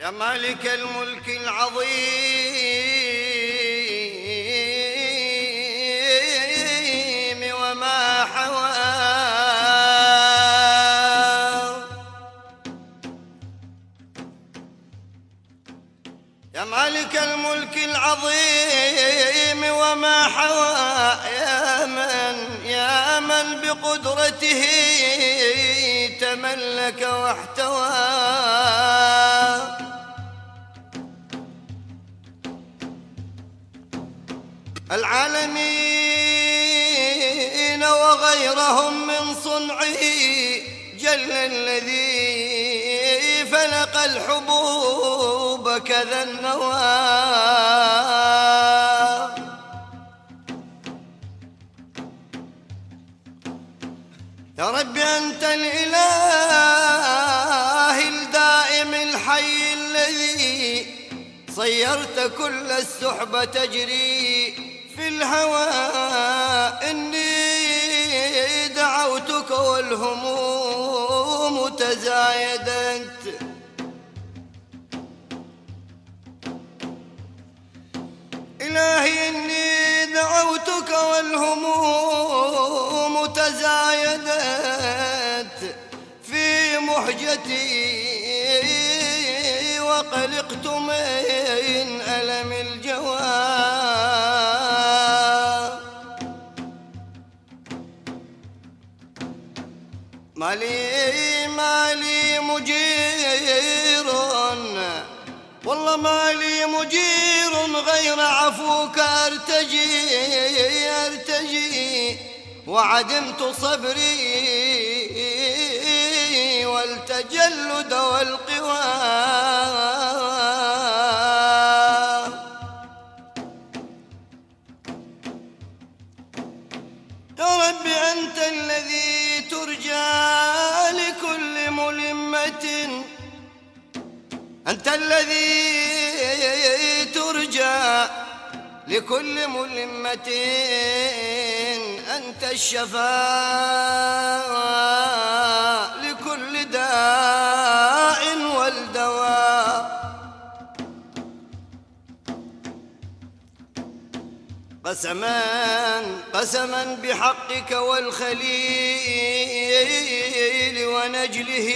يا مالك الملك العظيم وما حوى، يا مالك الملك العظيم وما حوى، يا من بقدرته تملك واحتوى. العالمين وغيرهم من صنعه جل الذي فلق الحبوب كذا النوى. يا رب أنت الإله الدائم الحي الذي صيرت كل السحب تجري في الهوى. إني دعوتك والهموم تزايدت، إلهي إني دعوتك والهموم تزايدت في محجتي، وقلقت من ألم الجوى. مالي مجير، والله مالي مجير غير عفوك أرتجي، وعدمت صبري والتجلد والقوى. يا رب أنت الذي ترجى لكل ملمة، أنت الذي ترجى لكل ملمة، أنت الشفاء لكل داء والدواء. قسما بحقك والخليل ونجله،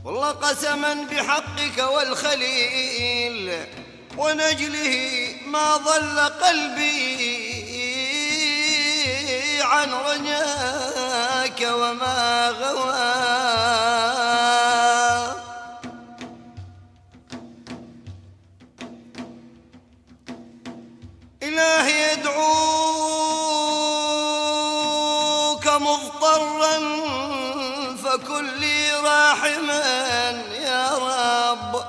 والله قسما بحقك والخليل ونجله ما ضل قلبي عن رجاك وما غوى. إلهي يدعوك مضطرا فكن لي راحما يا رب،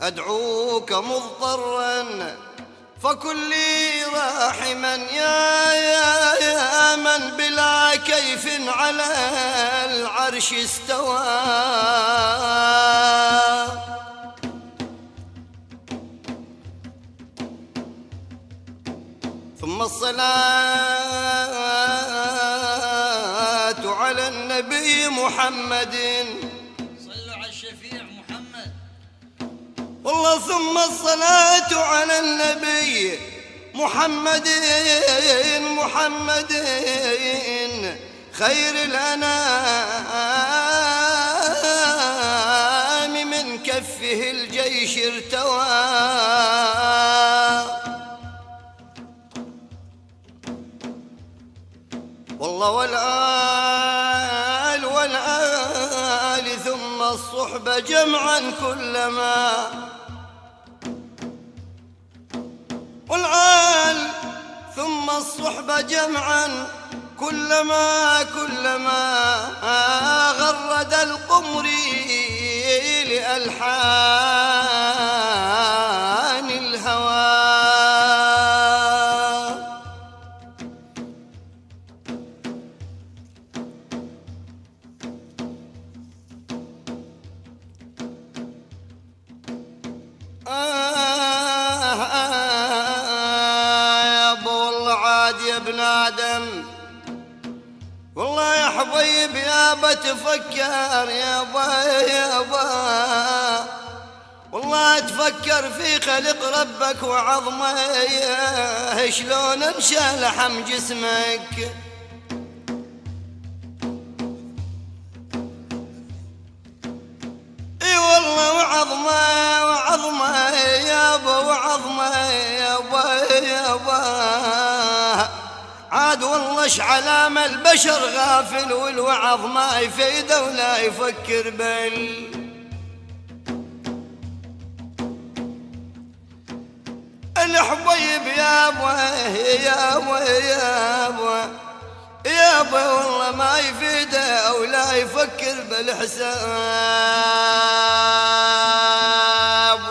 أدعوك مضطرا فكن لي راحما يا من بلا كيف على العرش استوى. ثم الصلاة على النبي محمد، صلوا على الشفيع محمد. والله ثم الصلاة على النبي محمد خير الأنام من كفه الجيش ارتوى. والله والآل ثم الصحبة جمعا كلما، والآل ثم الصحبة جمعا كلما غرد القمري لألحان الهوى. والله يا حبيب يابا تفكر يابا والله تفكر في خلق ربك وعظمه شلون انشا لحم جسمك. اي والله وعظمه يابا يابا عاد والله علام البشر غافل والوعظ ما يفيده ولا يفكر بل الحبيب يابا والله ما يفيده ولا يفكر بالحساب.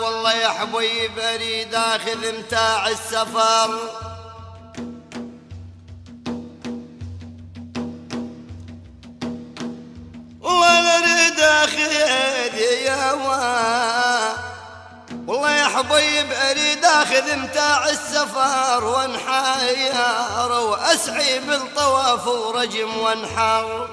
والله يا حبيب اريد اخذ متاع السفر والله اريد اخذ والله يا حبيب اريد اخذ متاع السفر وانحير واسعي بالطواف ورجم وانحر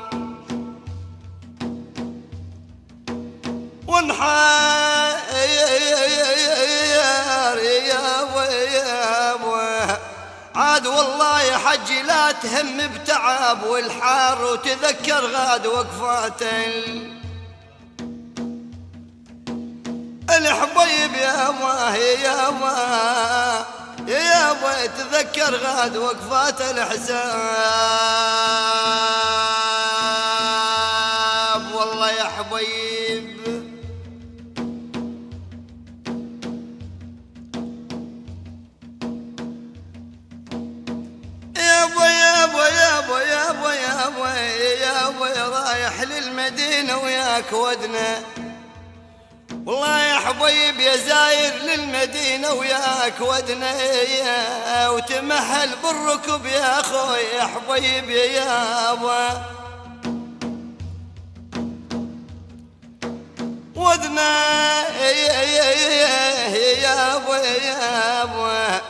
يابا عاد والله يا حجي لا تهم بتعب والحار وتذكر غاد وقفات الحبيب يابا تذكر غاد وقفات الحساب. والله يا حبيب يابا رايح للمدينة وياك ودنا. والله يا حبيب يا زاير للمدينة وياك ودنا وتمهل بالركب يا اخوي يا حبيب يابا ودنا يابا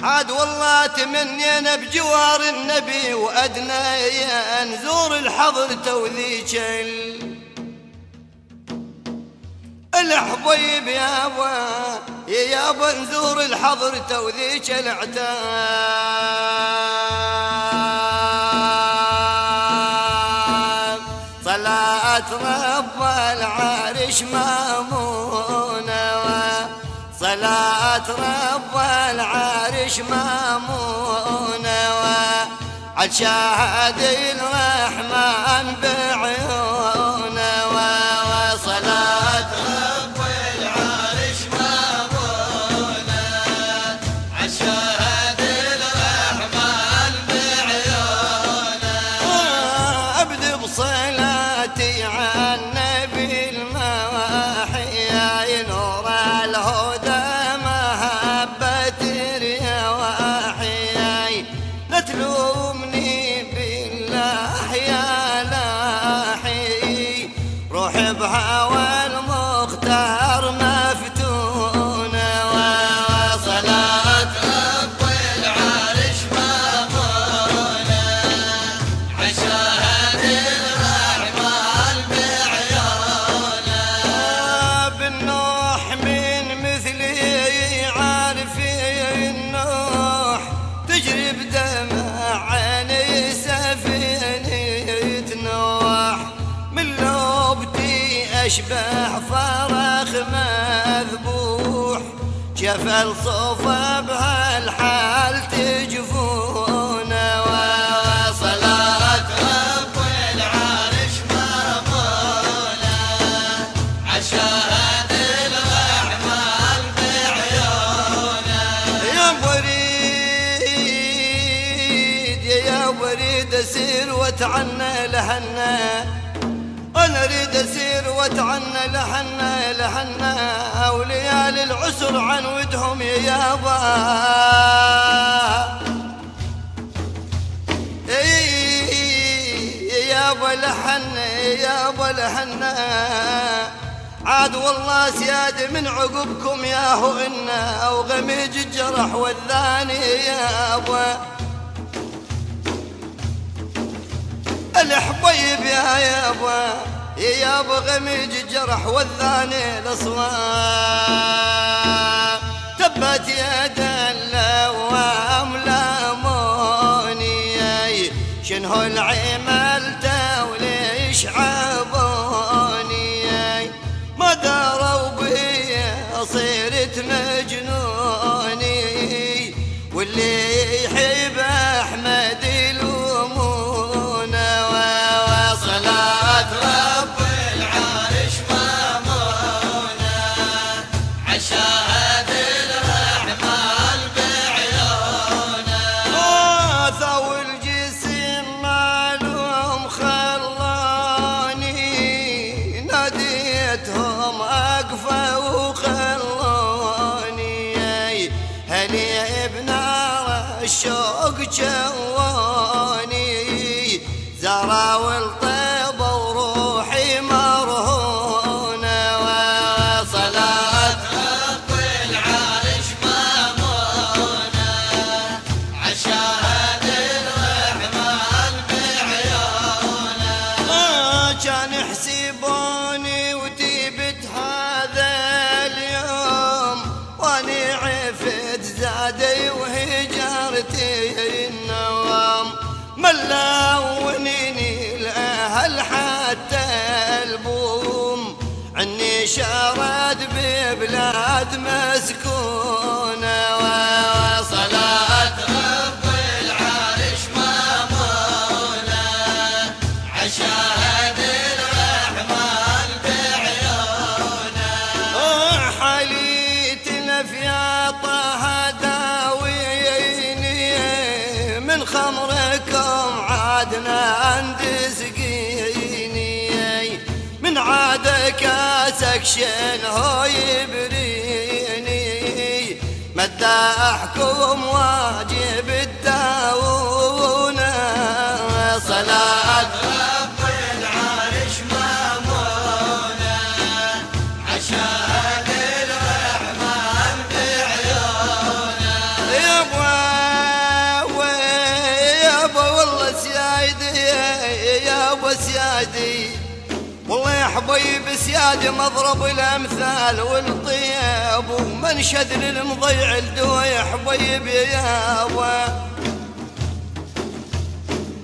عاد والله تمنينا بجوار النبي وأدنى نزور الحضر توذيك الحبيب يابا نزور الحضر توذيك العتاب. صلاة رب العرش مامونة صلاة رب العرش مامونة عد شاهد الرحمن بعيونه وصلاة رب العرش مامونة عد شاهد الرحمن بعيونه. أبدي بصلاتي عن نبي المواحي نور الهدى تلومني بالله يا لاحي روحي بهوى المختار مفتونة وصلاة رب العرش مامونة عشاهد الرحمن بعيونه. بالنوح من مثلي عارف النوح تجري بدمه عيني سفينة نوح من لوبتي أشبه فرخ مذبوح جفل صوفه بهالحال تجفونه وصلاة رب العرش مامونة عشاهد الرحمن بعيونه. يا بريد اسير واتعنى لحنا انا اريد اسير واتعنى لحنا وليالي العسر عن ودهم يا يابا يابا لحنا عاد والله سيادة من عقبكم ياهو إنا أو غميج الجرح والثاني يابا الحبيب يا يابا غمج الجرح والثاني الاصوات، تبت يد اللوام لاموني، شنو العملته وليش عبوني، ما داروا بي صرت مجنوني، واللي يحب احمد يلومونه، وصلاة رب العرش مامونه عشاهد الرحمن بعيونه، ثو الجسم معلوم خلاني، ناديتهم اقفى وخلاني، هني بنار الشوق جواني، زرع والطيبة وروحي مرهونة، وصلاة رب العرش مامونة عشاهد الرحمن بعيونه، كان يحسبوني وتيبت هذا اليوم، واني عفت زادي وهجرتي النوم، ملونيني الاهل حتى البوم، عني شرد ببلاد مسكونه، وصلاة رب العرش مامونه عشاهد الرحمن بعيونه، حليت الافياطه داويني، من خمركم عادنا عند سقيني، من عادك كاسك شنو يبريني، مداحكم واجب الداونه، صلاة رب العرش مامونه عشاهد الرحمن بعيونه، يابا والله سيادي يابا سيادي، والله يا حبيب سيادي مضرب الامثال والطيب، ومنشد للمضيع الدوا يا حبيب يابا،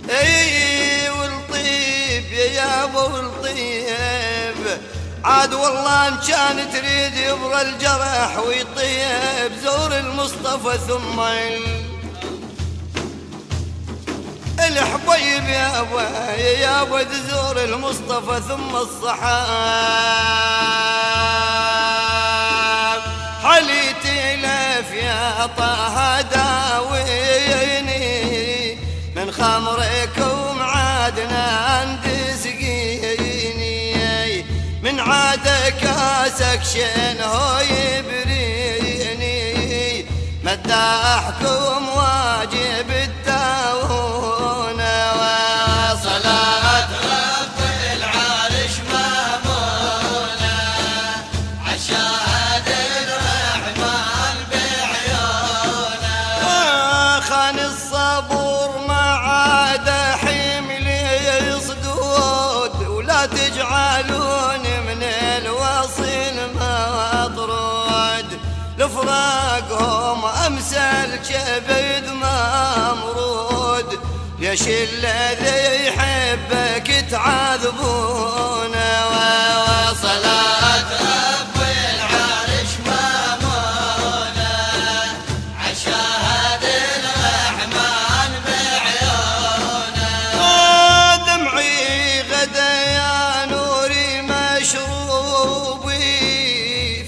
اي والطيب يا يابا والطيب، عاد والله ان كان تريد يبرى الجرح ويطيب، زور المصطفى ثم الحبيب يابا تزور المصطفى ثم الصحاب، حليت الافياطه داويني، من خمركم عادنا عند سقيني، من عادك كاسك شنو يبريني، مداحكم واجب الداونه، وصلاة رب العرش مامونه عشاهد الرحمن بعيونه، خان الصبور ما عاد حملي صدود، ولا تجعلون من الوصل مطرود، لفراقهم امثال كبد ممرود، ليش الذي يحبك تعذبونه، وصلاة رب العرش مامونه عشاهد الرحمن بعيونه، دمعي غدا يا نوري مشروبي،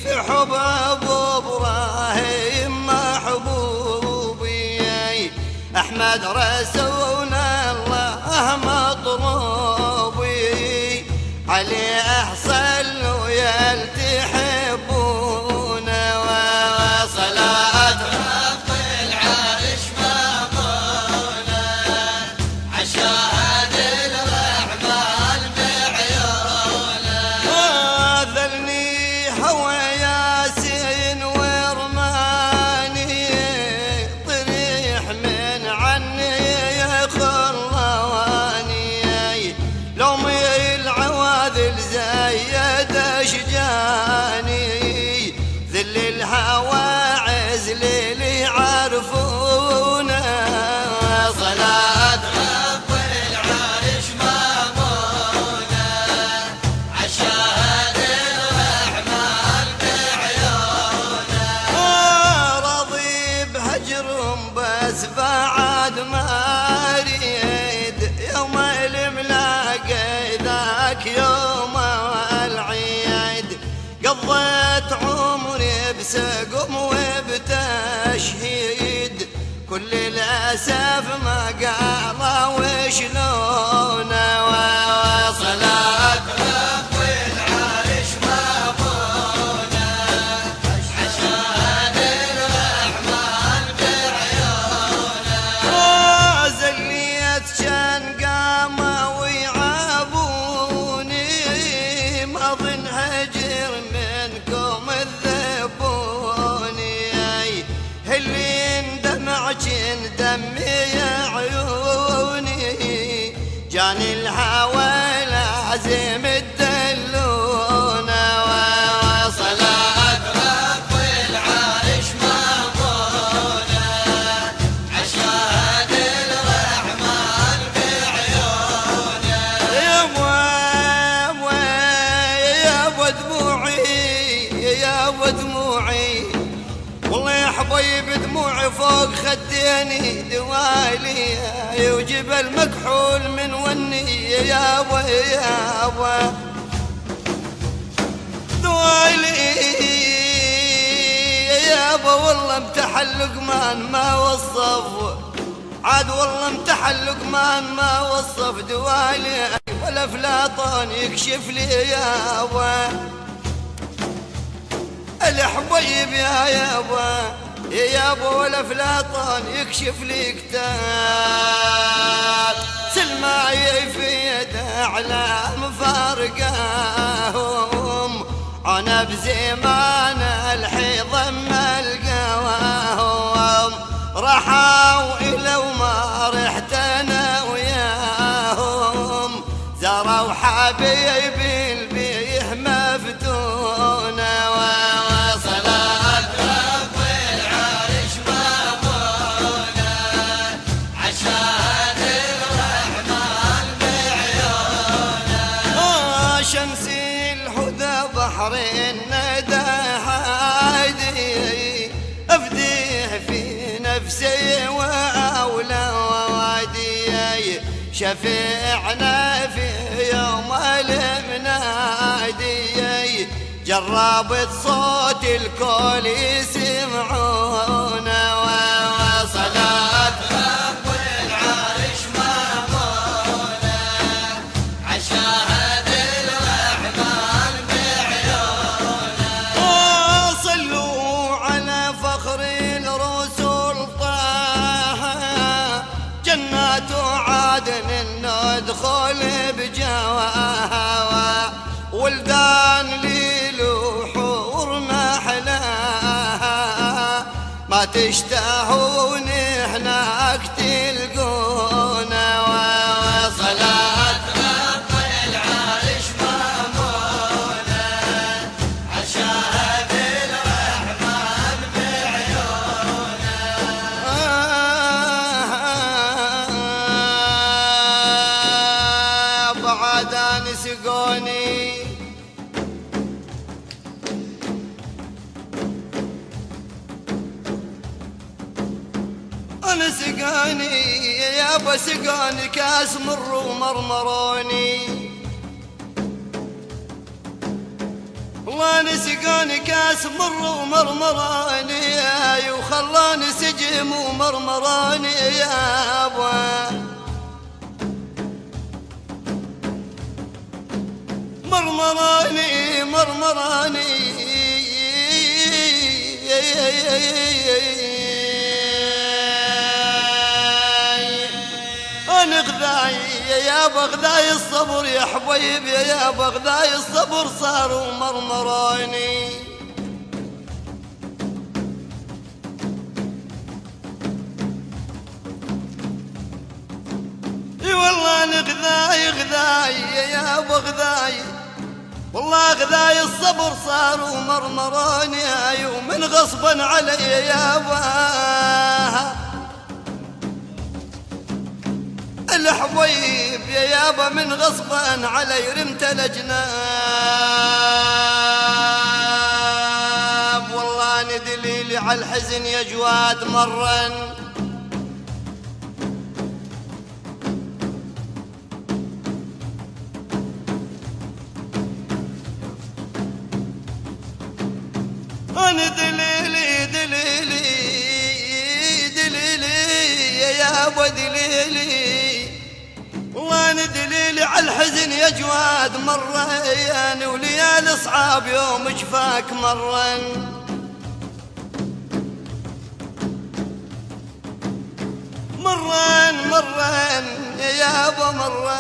في حب ابو ابراهيم محبوبي، احمد رسولنا الله مطلوبي، علي احصل ويلتحبونه، وصلاة رب العرش مامونه عشاهد الرحمن بعيونه، ذلني هوى ياسين ورماني، طريح من عني يا خلواني، لك يوم العيد قضيت عمري بسقم وبتشهيد كل الأسف ما قال وشلونه وصلاة رب العرش مبونة عشان الرحمن بعيونه زليت كان قاموا ويعابوني ما ظن هجر منكم الذبوني اللي اندمع كن دمي عيوني جاني الهوى لازم الدلونه وصلاة رب العرش مبونة عشان الرحمن بعيونه يا دموعي والله يا حبيب دموعي فوق خديني دوالي وجبل مكحول من وني يابا دوالي يابا والله امتحن لقمان ما وصف عاد والله امتحن لقمان ما وصف دوالي ولا فلاطون يكشف لي يابا الحبيب يا يابا ولا فلاطون يكشف لي كتاب سلماي في يده اعلام فارقاهم انا بزمان الحيضم القواهم راحوا الى وما رحت انا وياهم زروا حبيبي البيه مفتونه شمسي الهدى بحر الندى هادي افديه في نفسي واولادي شفيعنا في يوم المنادي جربت صوت الكل يسمعونه وصلاة رب العرش مبونة عشان ندخل بجواها ولدان ليل وحور ما حلاها ما تشتهون هناك تلقونا وصلاة رب العرش مبونة عشان الرحمن بعيونه بعدان سقوني انا سقاني يابا سقاني كاس مر ومرمروني وانا سقاني كاس مر ومرمروني وخلاني سجم ومرمروني يابا مرمراني انا غذاي يابا غذاي الصبر يا حبيب يابا غذاي الصبر صاروا مرمراني اي والله انا غذاي يابا غذاي والله غذاي الصبر صاروا مرمراني ومن غصبا علي يابا الحبيب يابا من غصبا علي رمت الاجناب والله ندليلي على الحزن يا جواد مرن أنا دليلي دليلي دليلي يا أبو دليلي، وانا دليلي على الحزن يا جواد مرين، وليالي صعاب يوم جفاك مرن. مرن مرن يا ابو مرن،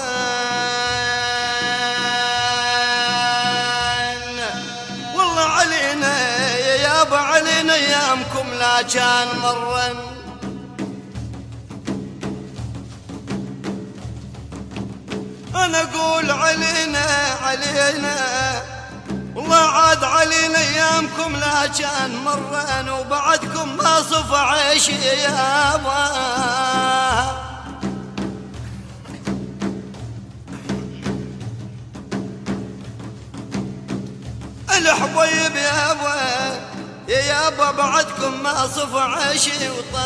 والله علينا يا ابو علينا ايامكم لا كان مرن. انا اقول علينا علينا والله عاد علينا ايامكم لا كان مرن، وبعدكم ما صف عيشي يا ابا. الحبيب يا ابا يا ابا بعدكم ما صف عيشي وطال،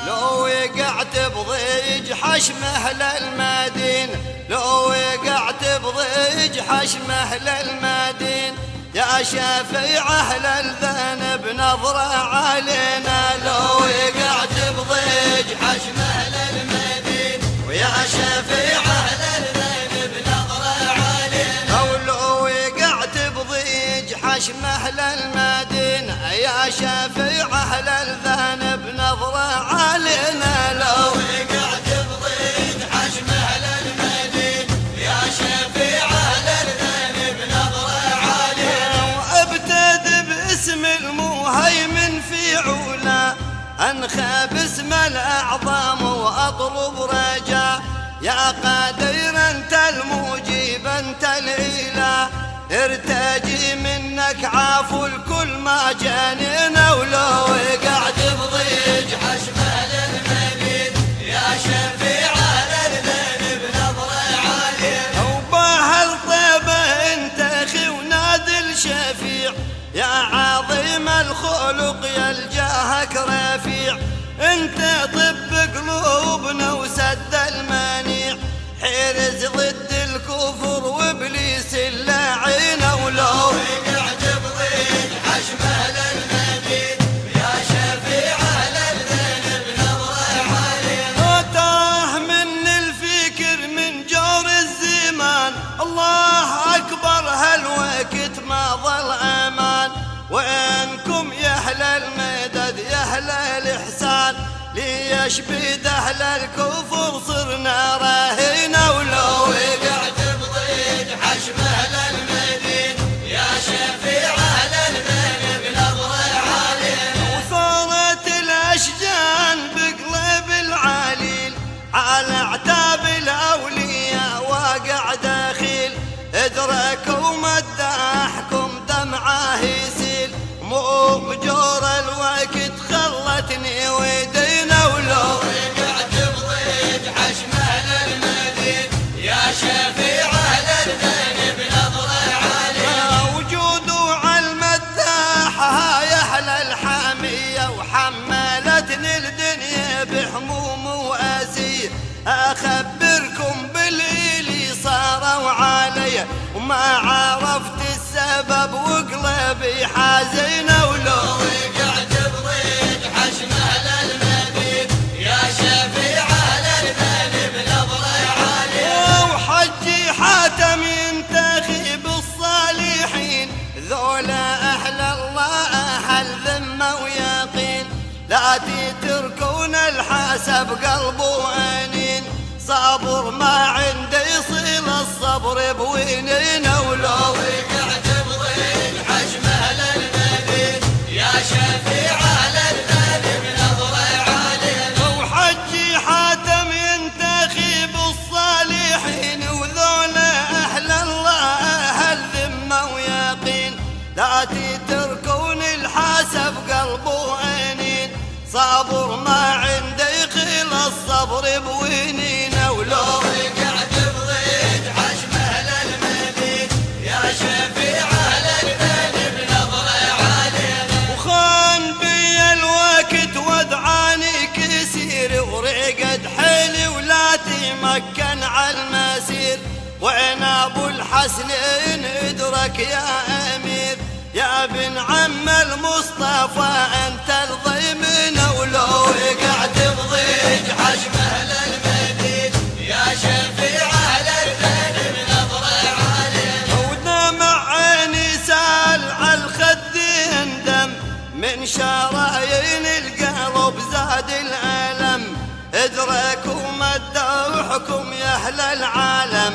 لو وقعت بضيج حشم اهل المدينة، لو وقعت بضيج حشم اهل المدينة، يا شفيع اهل الذنب نظرة علينا. لو وقعت بضيج حشم اهل المدينة، ويا شفيع اهل الذنب نظرة علينا. او لو وقعت بضيج حشم اهل المدينة، يا شفيع اهل الذنب نظرة علينا. لو وقعت بضيج حشم اهل المدينة، يا شفيع اهل الذنب نظرة علينا. وابتدي باسم المهيمن في علا، انخى باسم الاعظم واطلب رجاء، يا قادر انت المجيب انت الاله، ارتجي منك عافو الكل ما جانينا. ولو وقعت بضيج حشم اهل المدينة، يا شفيع اهل الذنب نظرة علينا. وباهل طيبة انت اخي ونادي الشفيع، يا عظيم الخلق يا الجاهك رفيع، انت طب قلوبنا وسد المنيع، حرز ضد الكفر وابليس اللاعين. ولو وقعت بضيج حشم اهل المدينة، يا شفيع اهل الذنب نظرة علينا. وتاه من الفكر من جور الزمان، الله اكبر هالوقت ما ظل امان، وينكم يا اهل المدد يا اهل الاحسان، ليش بيد اهل الكفر صرنا راهينا. ولو وقعت بضيج حشم اهل المدينة، يا شفيع اهل الذنب نظرة علينا. وصارت الاشجان بقلب العليل، على اعتاب الاولياء واقع دخيل، ادركوا مداحكم دمعه يسيل، مو بجور الوقت خلتني ودينا. ولو وقعت بضيج حشم اهل المدينة، يا شفيع اهل الذنب نظرة علينا. وجودوا على المداحة يا اهل الحامية، وحملتني الدنيا بحموم واسية، اخبركم باللي صاروا علي، وما عرفت السبب وقلبي حزينة. ولو وقعت بضيج حشم اهل المدينة، يا شفيع اهل الذنب نظرة علينا. وحجي حاتم ينتخي بالصالحين، ذولا اهل الله اهل ذمة ويقين، لا تتركون الحسب قلب وانين، صبر ما عنده يصيل الصبر بوينينا. ولو وقعت بضيج حشم اهل المدينة، يا شفيع اهل الذنب نظرة علينا. وحجي حاتم ينتخي بالصالحين، وذولا اهل الله اهل ذمة ويقين، لا تتركون الحسب قلب وانين، صبر ما عنده يخيل الصبر بوينينا. ولو وقعت بضيج حشم اهل المدينة، يا شفيع اهل الذنب نظرة علينا. وخان بي الوقت ودعاني كثير، ورقد حيلي ولا تمكن على المسير، وين ابو الحسنين ادرك يا امير يا ابن عم المصطفى انت الضيمن ولو وقعت بضيج حشم اهل المدينه يا شفيع اهل الذنب نظره علينا ودمع عيني سال على الخدين دم من شرايين القلب زاد الالم ادركوا مدوا حكم يا اهل العالم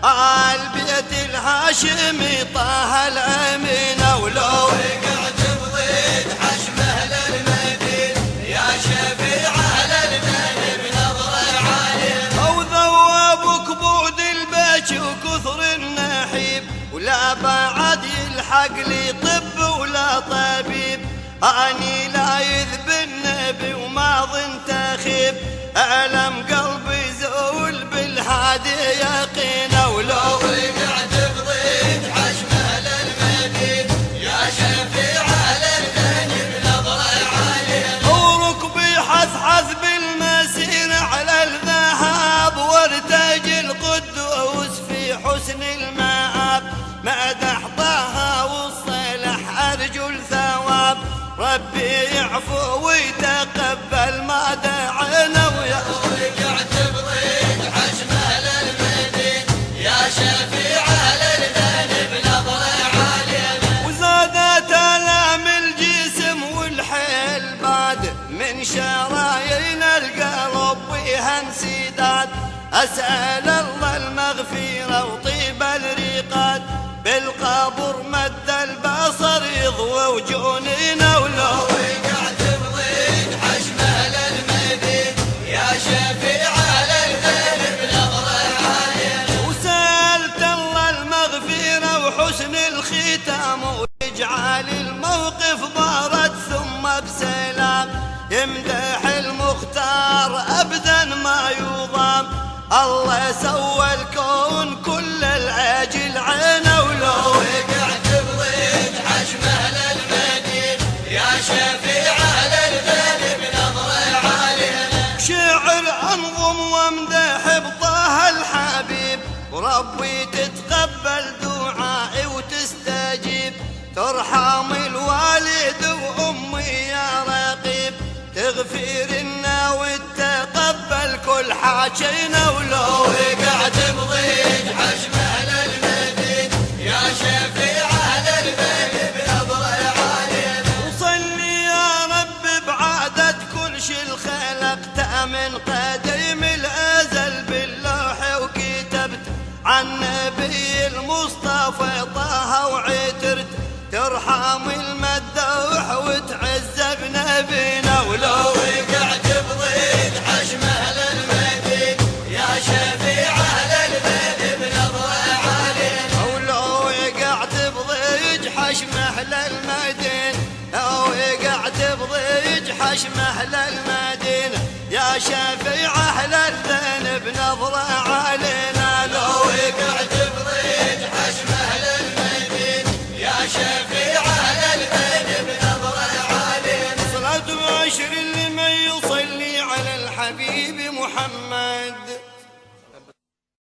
آل بيت الهاشمي طه الأمينة ولو وقعت بضيج حشم أهل المدينة يا شفيع أهل الذنب نظرة علينا أو ذوب كبود البيش وكثر النحيب ولا بعد يلحق لي طب ولا طبيب أني لا يذب النبي وما ظنت أخيب ألم قلبي زول بالهادي يقينا ولو وقعت بضيج حشم أهل المدينة يا شفيع أهل الذنب نظرة علينا وركبي حثحث بالمسير على الذهاب وارتجي القدوس في حسن المآب مدح طه والصلح أرجو الثواب ربي يعفو ويتقبل ما دعنا ويا وقعت بضيج حشم أهل المدينة يا شفيع أهل الذنب نظرة علينا وزادت آلام الجسم والحيل باد من شرايين القلب ويها انسداد أسأل الله المغفرة وطيب الرقاد بالقبر مد البصر يضوى وجوننا ولو وقعت بضيج حشم أهل المدينة يا شفيع أهل الذنب نظرة علينا وسألت الله المغفرة وحسن الختام ويجعل الموقف بارد ثم بسلام يمدح المختار أبدا ما يضام الله سوى الكون كل العجل عينه ولو وقعت بضيج حشم أهل المدينة يا شفيع أهل الذنب نظرة علينا شعر أنظم وامدح بطه الحبيب وربي تتقبل دعائي وتستجيب ترحم الوالد وأمي يا رقيب تغفر لنا وتقبل كل حاجينا ولو وقعت بضيج حشم أهل المدينة يا شفيع أهل الذنب نظرة علينا وصلي يا رب بعدد كل شي الخلق تأمن قديم الأزل باللوح وكتبت عن نبي المصطفى طه وعترت ترحم المدوح وتعز بنبينا ولو وقعت بضيج حشم أهل المدينة يا شفيع أهل الذنب نظرة علينا ولو وقعت بضيج حشم أهل المدينة لو وقعت بضيج حشم أهل المدينة يا شفيع